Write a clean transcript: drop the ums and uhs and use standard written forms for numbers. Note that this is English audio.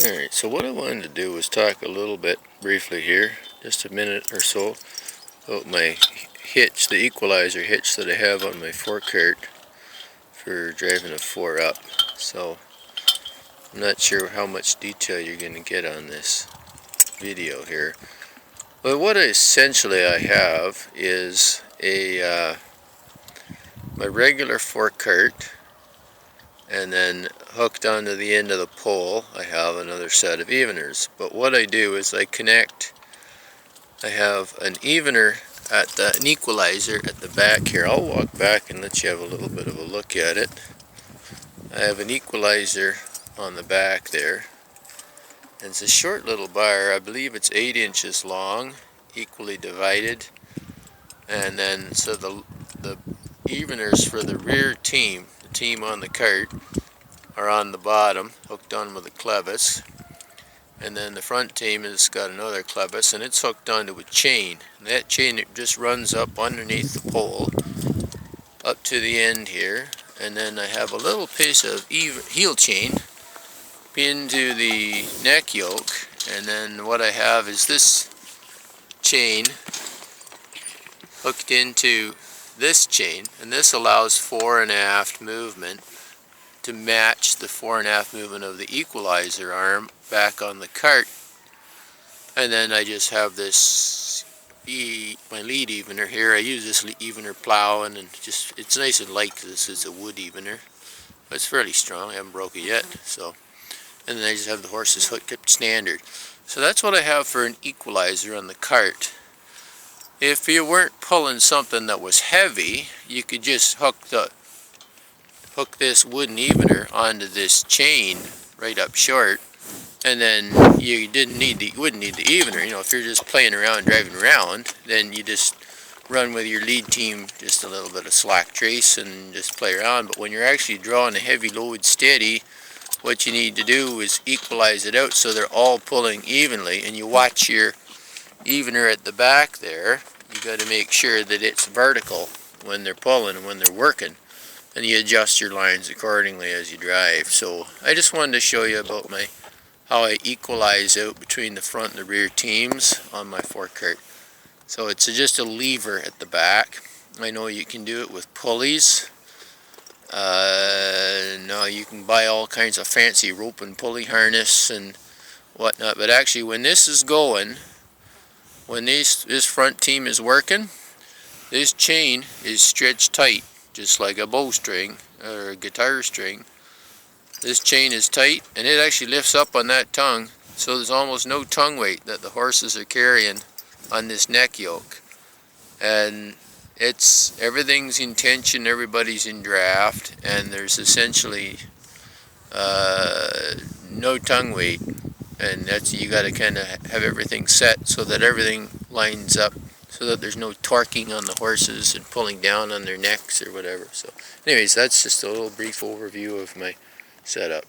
Alright, so what I wanted to do was talk a little bit briefly here, just a minute or so, about my hitch, the equalizer hitch that I have on my forecart for driving a 4-up. So I'm not sure how much detail you're going to get on this video here. But what essentially I have is my regular forecart, and then hooked onto the end of the pole I have another set of eveners. But what I do is I have an evener an equalizer at the back here. I'll walk back and let you have a little bit of a look at it. I have an equalizer on the back there, and it's a short little bar. I believe it's 8 inches long, equally divided, and then so the eveners for the rear team, the team on the cart, are on the bottom, hooked on with a clevis, and then the front team has got another clevis, and it's hooked onto a chain. And that chain, it just runs up underneath the pole up to the end here, and then I have a little piece of heel chain pinned to the neck yoke, and then what I have is this chain hooked into this chain, and this allows fore and aft movement to match the fore and aft movement of the equalizer arm back on the cart. And then I just have this my lead evener here. I use this evener plowing, and just it's nice and light because this is a wood evener, but it's fairly strong. I haven't broke it yet. So, and then I just have the horses hooked up standard. So that's what I have for an equalizer on the cart. If you weren't pulling something that was heavy, you could just hook this wooden evener onto this chain right up short, and then you wouldn't need the evener. You know, if you're just playing around, driving around, then you just run with your lead team just a little bit of slack trace and just play around. But when you're actually drawing a heavy load steady, what you need to do is equalize it out so they're all pulling evenly, and you watch your evener at the back there. You got to make sure that it's vertical when they're pulling and when they're working, and you adjust your lines accordingly as you drive. So I just wanted to show you about how I equalize out between the front and the rear teams on my forecart. So it's just a lever at the back. I know you can do it with pulleys. No, you can buy all kinds of fancy rope and pulley harness and whatnot, but actually when this is going, when this front team is working, this chain is stretched tight, just like a bowstring or a guitar string. This chain is tight, and it actually lifts up on that tongue, so there's almost no tongue weight that the horses are carrying on this neck yoke. And everything's in tension, everybody's in draft, and there's essentially no tongue weight. And you got to kind of have everything set so that everything lines up, so that there's no torquing on the horses and pulling down on their necks or whatever. So anyways, that's just a little brief overview of my setup.